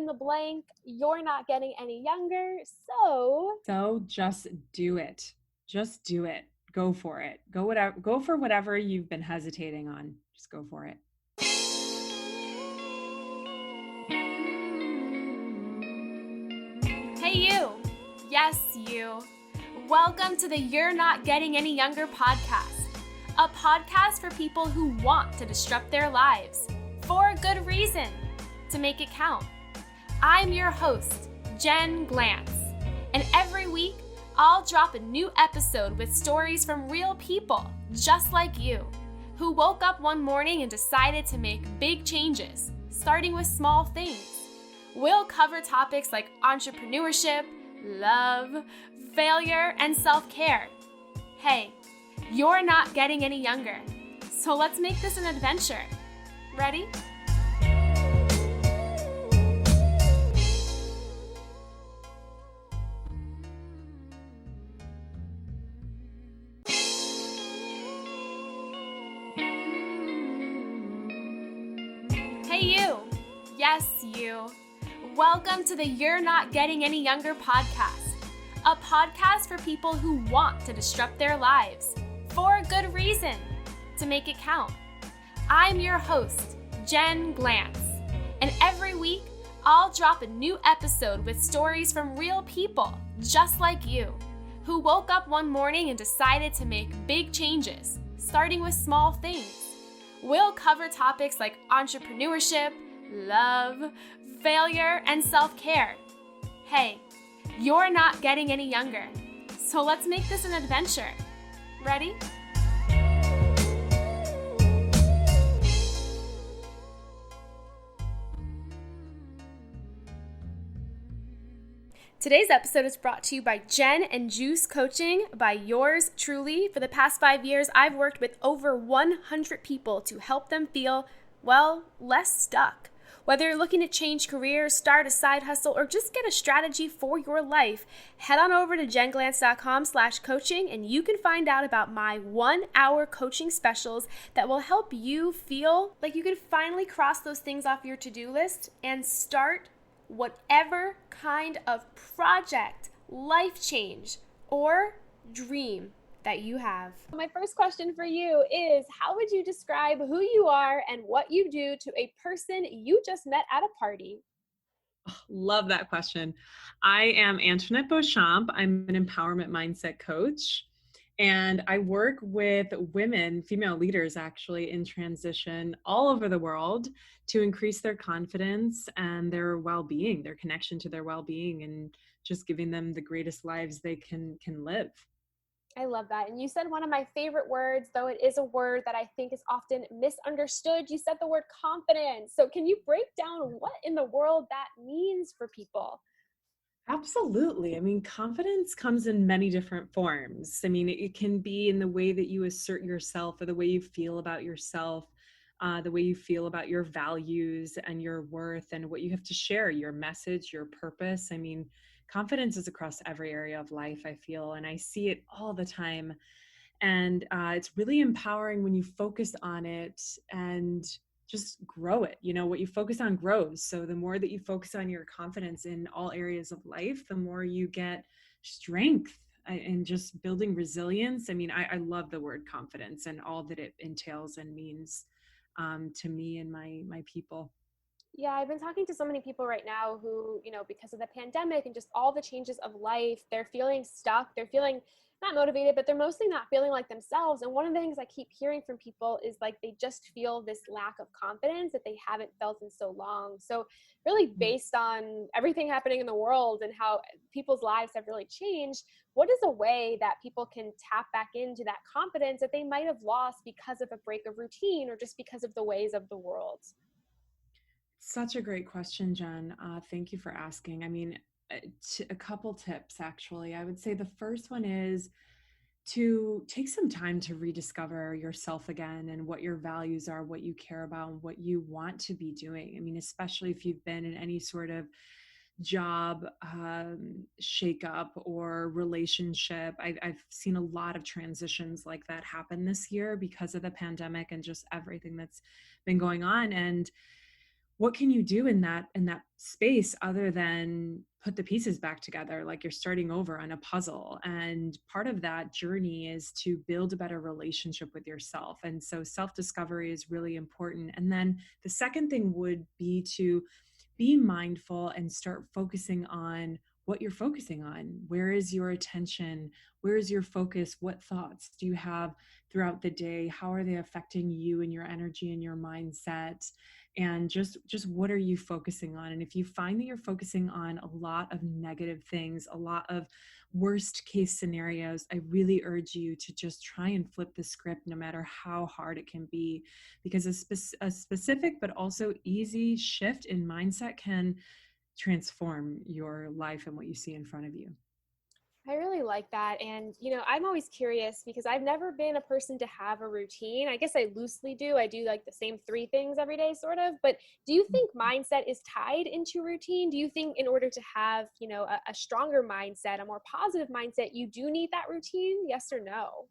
in the blank. You're not getting any younger. So just do it. Just do it. Go for it. Go for whatever you've been hesitating on. Just go for it. hey, you. Yes, you. Welcome to the You're Not Getting Any Younger podcast, a podcast for people who want to disrupt their lives for a good reason, to make it count. I'm your host, Jen Glantz, and every week I'll drop a new episode with stories from real people just like you, who woke up one morning and decided to make big changes, starting with small things. We'll cover topics like entrepreneurship, love, failure, and self-care. Hey, you're not getting any younger, so let's make this an adventure. Ready? Hey, you. Yes, you. Welcome to the You're Not Getting Any Younger podcast, a podcast for people who want to disrupt their lives for a good reason, to make it count. I'm your host, Jen Glantz, and every week I'll drop a new episode with stories from real people just like you, who woke up one morning and decided to make big changes, starting with small things. We'll cover topics like entrepreneurship, love, failure, and self-care. Hey, you're not getting any younger, so let's make this an adventure. Ready? Today's episode is brought to you by Jen and Juice Coaching by yours truly. For the past 5 years, I've worked with over 100 people to help them feel, well, less stuck. Whether you're looking to change careers, start a side hustle, or just get a strategy for your life, head on over to jenglantz.com/coaching and you can find out about my 1-hour coaching specials that will help you feel like you can finally cross those things off your to-do list and start whatever kind of project, life change, or dream that you have. My first question for you is, how would you describe who you are and what you do to a person you just met at a party? Love that question. I am Antoinette Beauchamp. I'm an empowerment mindset coach, and I work with women, female leaders actually, in transition all over the world to increase their confidence and their well-being, their connection to their well-being, and just giving them the greatest lives they can live. I love that. And you said one of my favorite words, though it is a word that I think is often misunderstood. You said the word confidence. So can you break down what in the world that means for people? Absolutely. I mean, confidence comes in many different forms. I mean, it can be in the way that you assert yourself or the way you feel about yourself, the way you feel about your values and your worth and what you have to share, your message, your purpose. I mean, confidence is across every area of life, I feel, and I see it all the time. And it's really empowering when you focus on it and just grow it. You know, what you focus on grows. So the more that you focus on your confidence in all areas of life, the more you get strength and just building resilience. I mean, I love the word confidence and all that it entails and means to me and my people. Yeah, I've been talking to so many people right now who, because of the pandemic and just all the changes of life, they're feeling stuck. They're feeling not motivated, but they're mostly not feeling like themselves. And one of the things I keep hearing from people is like they just feel this lack of confidence that they haven't felt in so long. So, really, based on everything happening in the world and how people's lives have really changed, what is a way that people can tap back into that confidence that they might have lost because of a break of routine or just because of the ways of the world? Such a great question, Jen. Thank you for asking. I mean, a couple tips, actually. I would say the first one is to take some time to rediscover yourself again and what your values are, what you care about, and what you want to be doing. I mean, especially if you've been in any sort of job shakeup or relationship. I've seen a lot of transitions like that happen this year because of the pandemic and just everything that's been going on. And what can you do in that space other than put the pieces back together like you're starting over on a puzzle? And part of that journey is to build a better relationship with yourself, and so self discovery is really important. And then the second thing would be to be mindful and start focusing on what you're focusing on. Where is your attention? Where is your focus? What thoughts do you have throughout the day? How are they affecting you and your energy and your mindset? And just what are you focusing on? And if you find that you're focusing on a lot of negative things, a lot of worst case scenarios, I really urge you to just try and flip the script, no matter how hard it can be, because a specific but also easy shift in mindset can transform your life and what you see in front of you. I really like that. And, I'm always curious because I've never been a person to have a routine. I guess I loosely do. I do like the same three things every day, sort of. But do you think mindset is tied into routine? Do you think in order to have, a stronger mindset, a more positive mindset, you do need that routine? Yes or no?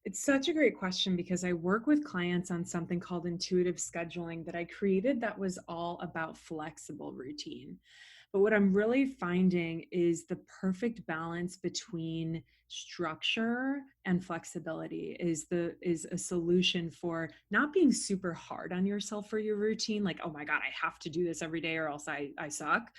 It's such a great question because I work with clients on something called intuitive scheduling that I created that was all about flexible routine. But what I'm really finding is the perfect balance between structure and flexibility is a solution for not being super hard on yourself for your routine, like, oh my God, I have to do this every day or else I suck,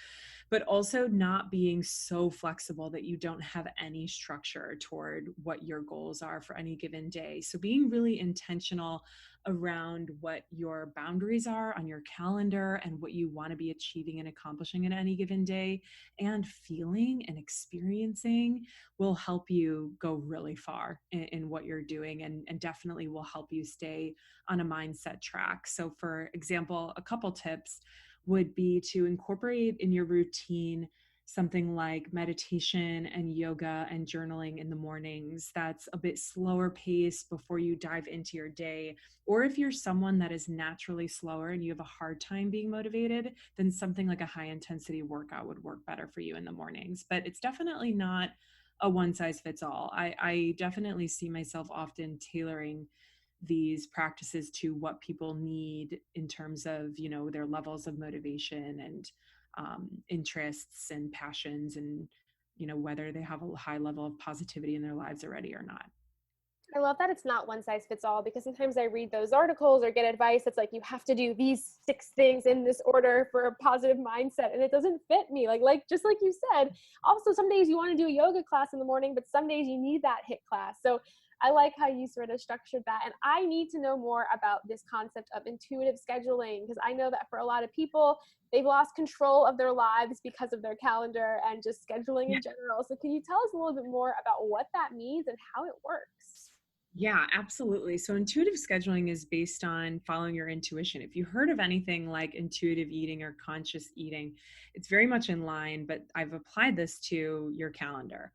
but also not being so flexible that you don't have any structure toward what your goals are for any given day. So being really intentional around what your boundaries are on your calendar and what you want to be achieving and accomplishing in any given day, and feeling and experiencing, will help you go really far in what you're doing, and definitely will help you stay on a mindset track. So for example, a couple tips would be to incorporate in your routine something like meditation and yoga and journaling in the mornings. That's a bit slower pace before you dive into your day. Or if you're someone that is naturally slower and you have a hard time being motivated, then something like a high intensity workout would work better for you in the mornings. But it's definitely not a one size fits all. I definitely see myself often tailoring these practices to what people need in terms of, their levels of motivation and interests and passions, and whether they have a high level of positivity in their lives already or not. I love that it's not one size fits all because sometimes I read those articles or get advice that's like you have to do these six things in this order for a positive mindset and it doesn't fit me. Like just like you said, also some days you want to do a yoga class in the morning, but some days you need that HIIT class. So I like how you sort of structured that. And I need to know more about this concept of intuitive scheduling because I know that for a lot of people, they've lost control of their lives because of their calendar and just scheduling Yeah. in general. So can you tell us a little bit more about what that means and how it works? Yeah, absolutely. So intuitive scheduling is based on following your intuition. If you heard of anything like intuitive eating or conscious eating, it's very much in line, but I've applied this to your calendar.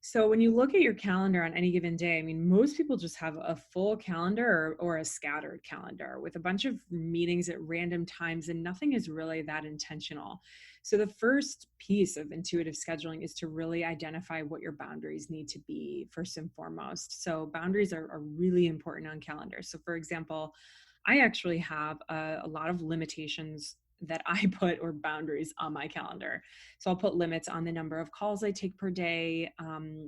So when you look at your calendar on any given day, I mean, most people just have a full calendar or a scattered calendar with a bunch of meetings at random times, and nothing is really that intentional. So the first piece of intuitive scheduling is to really identify what your boundaries need to be first and foremost. So boundaries are really important on calendars. So for example, I actually have a lot of limitations that I put, or boundaries on my calendar. So I'll put limits on the number of calls I take per day,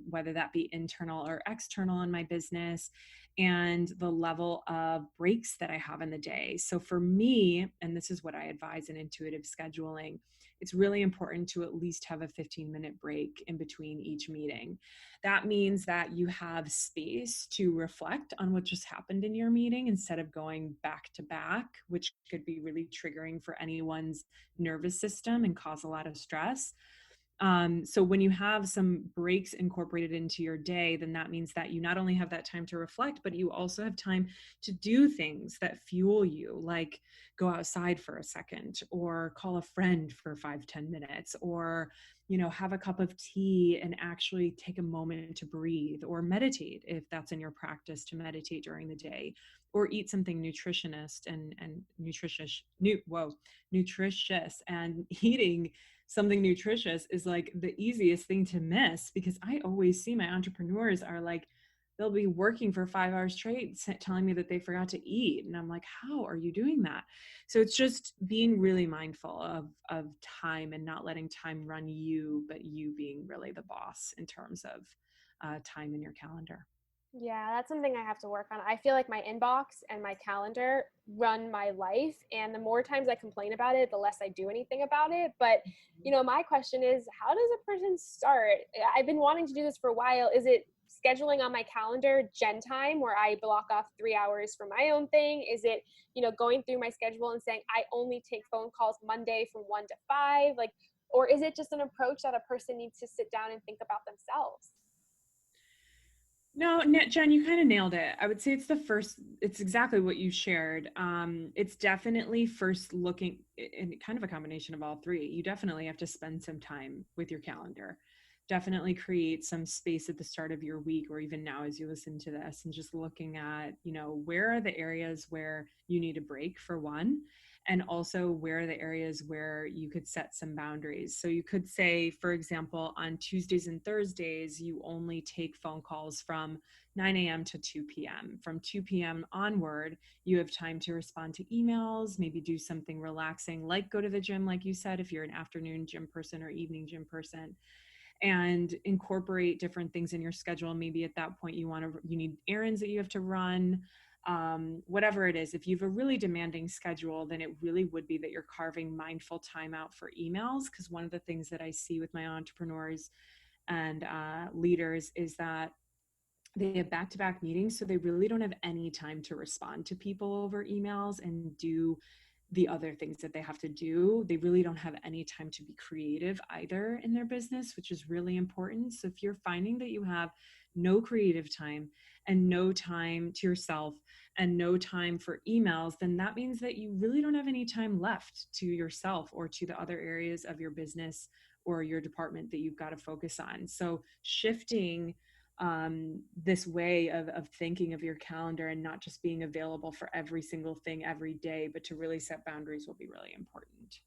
whether that be internal or external in my business, and the level of breaks that I have in the day. So for me, and this is what I advise in intuitive scheduling, it's really important to at least have a 15-minute break in between each meeting. That means that you have space to reflect on what just happened in your meeting instead of going back to back, which could be really triggering for anyone's nervous system and cause a lot of stress. So when you have some breaks incorporated into your day, then that means that you not only have that time to reflect, but you also have time to do things that fuel you, like go outside for a second, or call a friend for 5-10 minutes, or have a cup of tea and actually take a moment to breathe, or meditate if that's in your practice to meditate during the day, or eat something nutritionist and nutritious. And eating something nutritious is like the easiest thing to miss, because I always see my entrepreneurs are like, they'll be working for 5 hours straight, telling me that they forgot to eat. And I'm like, how are you doing that? So it's just being really mindful of time and not letting time run you, but you being really the boss in terms of time in your calendar. Yeah, that's something I have to work on. I feel like my inbox and my calendar run my life, and the more times I complain about it, the less I do anything about it. But, my question is, how does a person start? I've been wanting to do this for a while. Is it scheduling on my calendar Gen time where I block off 3 hours for my own thing? Is it, going through my schedule and saying I only take phone calls Monday from 1 to 5? Like, or is it just an approach that a person needs to sit down and think about themselves? No, Jen, you kind of nailed it. I would say it's exactly what you shared. It's definitely first looking in kind of a combination of all three. You definitely have to spend some time with your calendar. Definitely create some space at the start of your week or even now as you listen to this and just looking at, where are the areas where you need a break for one, and also where are the areas where you could set some boundaries. So you could say, for example, on Tuesdays and Thursdays, you only take phone calls from 9 a.m. to 2 p.m. From 2 p.m. onward, you have time to respond to emails, maybe do something relaxing, like go to the gym, like you said, if you're an afternoon gym person or evening gym person, and incorporate different things in your schedule. Maybe at that point you need errands that you have to run, whatever it is. If you have a really demanding schedule, then it really would be that you're carving mindful time out for emails. Because one of the things that I see with my entrepreneurs and leaders is that they have back-to-back meetings, so they really don't have any time to respond to people over emails and do the other things that they have to do. They really don't have any time to be creative either in their business, which is really important. So if you're finding that you have no creative time and no time to yourself and no time for emails, then that means that you really don't have any time left to yourself or to the other areas of your business or your department that you've got to focus on. So shifting this way of thinking of your calendar and not just being available for every single thing every day, but to really set boundaries will be really important.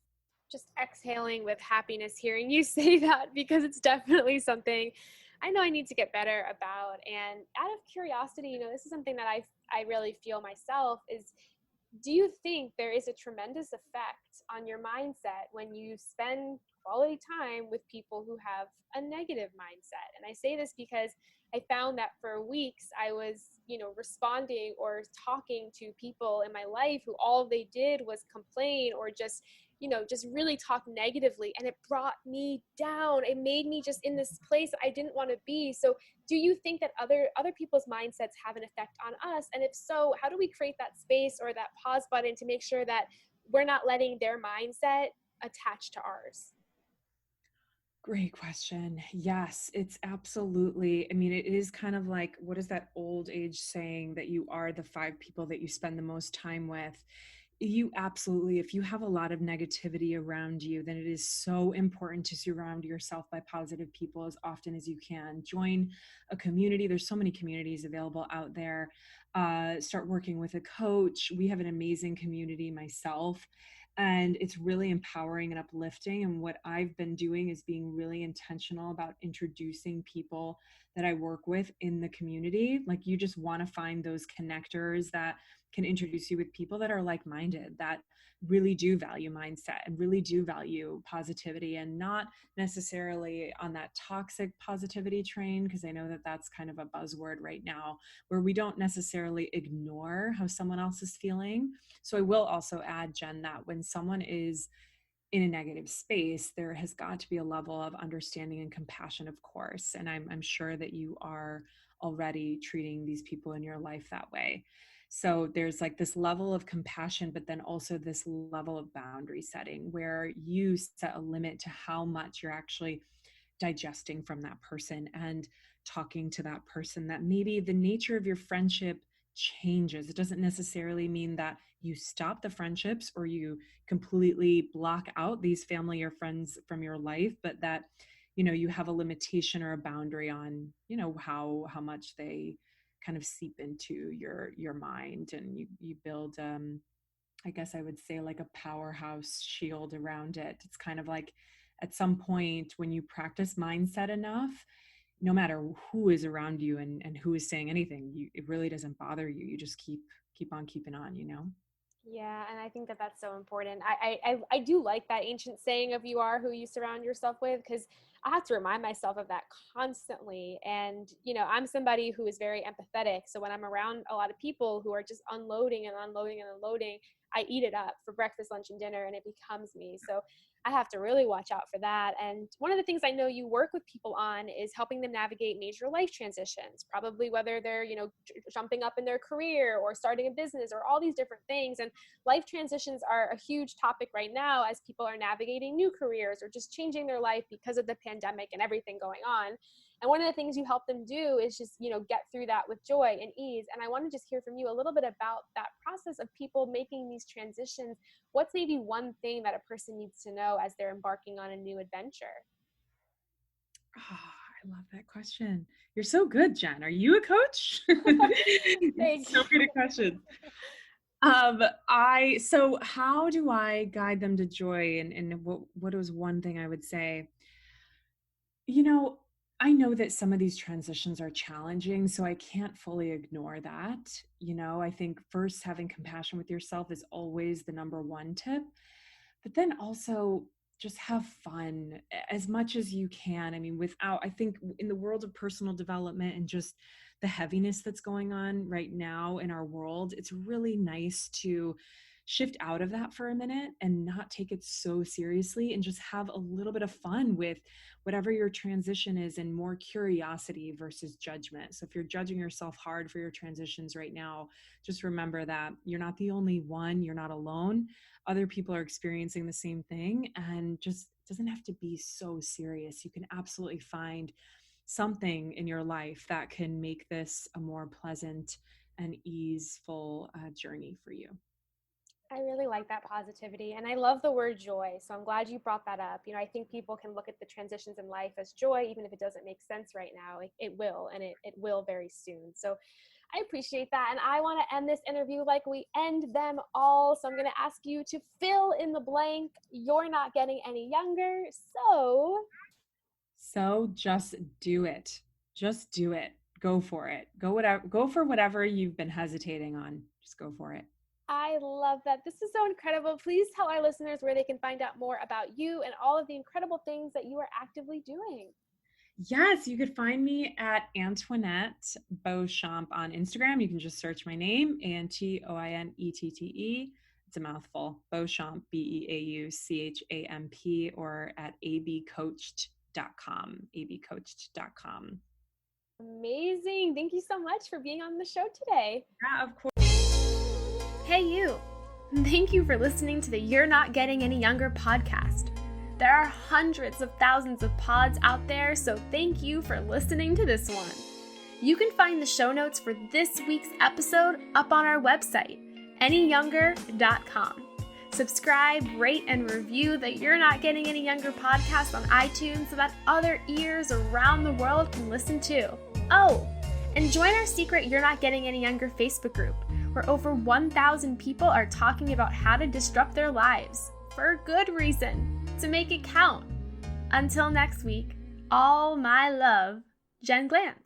Just exhaling with happiness hearing you say that, because it's definitely something I know I need to get better about. And out of curiosity, this is something that I really feel myself is, do you think there is a tremendous effect on your mindset when you spend quality time with people who have a negative mindset? And I say this because I found that for weeks I was, responding or talking to people in my life who all they did was complain or just really talk negatively, and it brought me down. It made me just in this place I didn't want to be. So do you think that other people's mindsets have an effect on us? And if so, how do we create that space or that pause button to make sure that we're not letting their mindset attach to ours? Great question. Yes, it's absolutely. I mean, it is kind of like, what is that old age saying that you are the five people that you spend the most time with? You absolutely, if you have a lot of negativity around you, then it is so important to surround yourself by positive people as often as you can. Join a community. There's so many communities available out there. Start working with a coach. We have an amazing community myself, and it's really empowering and uplifting. And what I've been doing is being really intentional about introducing people that I work with in the community. Like, you just want to find those connectors that can introduce you with people that are like-minded, that really do value mindset and really do value positivity, and not necessarily on that toxic positivity train, because I know that that's kind of a buzzword right now, where we don't necessarily ignore how someone else is feeling. So I will also add, Jen, that when someone is in a negative space, there has got to be a level of understanding and compassion, of course. And I'm sure that you are already treating these people in your life that way. So there's like this level of compassion, but then also this level of boundary setting where you set a limit to how much you're actually digesting from that person and talking to that person, that maybe the nature of your friendship changes. It doesn't necessarily mean that you stop the friendships or you completely block out these family or friends from your life, but that you have a limitation or a boundary on how much they kind of seep into your mind, and you build I guess I would say like a powerhouse shield around it. It's kind of like, at some point when you practice mindset enough, no matter who is around you and who is saying anything, it really doesn't bother you. You just keep on keeping on, you know? Yeah, and I think that that's so important. I do like that ancient saying of "you are who you surround yourself with," because I have to remind myself of that constantly. And I'm somebody who is very empathetic, so when I'm around a lot of people who are just unloading and unloading and unloading, I eat it up for breakfast, lunch, and dinner, and it becomes me. So I have to really watch out for that. And one of the things I know you work with people on is helping them navigate major life transitions, probably whether they're jumping up in their career or starting a business or all these different things. And life transitions are a huge topic right now as people are navigating new careers or just changing their life because of the pandemic and everything going on. And one of the things you help them do is just, get through that with joy and ease. And I want to just hear from you a little bit about that process of people making these transitions. What's maybe one thing that a person needs to know as they're embarking on a new adventure? Oh, I love that question. You're so good, Jen. Are you a coach? Thank So you. good at questions. So how do I guide them to joy? And what is one thing I would say? You know, I know that some of these transitions are challenging, so I can't fully ignore that. I think first having compassion with yourself is always the number one tip, but then also just have fun as much as you can. I mean, I think in the world of personal development and just the heaviness that's going on right now in our world, it's really nice to shift out of that for a minute and not take it so seriously and just have a little bit of fun with whatever your transition is and more curiosity versus judgment. So if you're judging yourself hard for your transitions right now, just remember that you're not the only one, you're not alone. Other people are experiencing the same thing, and just doesn't have to be so serious. You can absolutely find something in your life that can make this a more pleasant and easeful journey for you. I really like that positivity. And I love the word joy. So I'm glad you brought that up. I think people can look at the transitions in life as joy, even if it doesn't make sense right now. It will, and it will very soon. So I appreciate that. And I want to end this interview like we end them all. So I'm going to ask you to fill in the blank. You're not getting any younger. So just do it. Just do it. Go for it. Go for whatever you've been hesitating on. Just go for it. I love that. This is so incredible. Please tell our listeners where they can find out more about you and all of the incredible things that you are actively doing. Yes, you could find me at Antoinette Beauchamp on Instagram. You can just search my name, Antoinette. It's a mouthful. Beauchamp, Beauchamp, or at abcoached.com. abcoached.com. Amazing. Thank you so much for being on the show today. Yeah, of course. Hey, you. Thank you for listening to the You're Not Getting Any Younger podcast. There are hundreds of thousands of pods out there, so thank you for listening to this one. You can find the show notes for this week's episode up on our website, anyyounger.com. Subscribe, rate, and review the You're Not Getting Any Younger podcast on iTunes so that other ears around the world can listen too. Oh, and join our secret You're Not Getting Any Younger Facebook group, where over 1,000 people are talking about how to disrupt their lives, for a good reason, to make it count. Until next week, all my love, Jen Glant.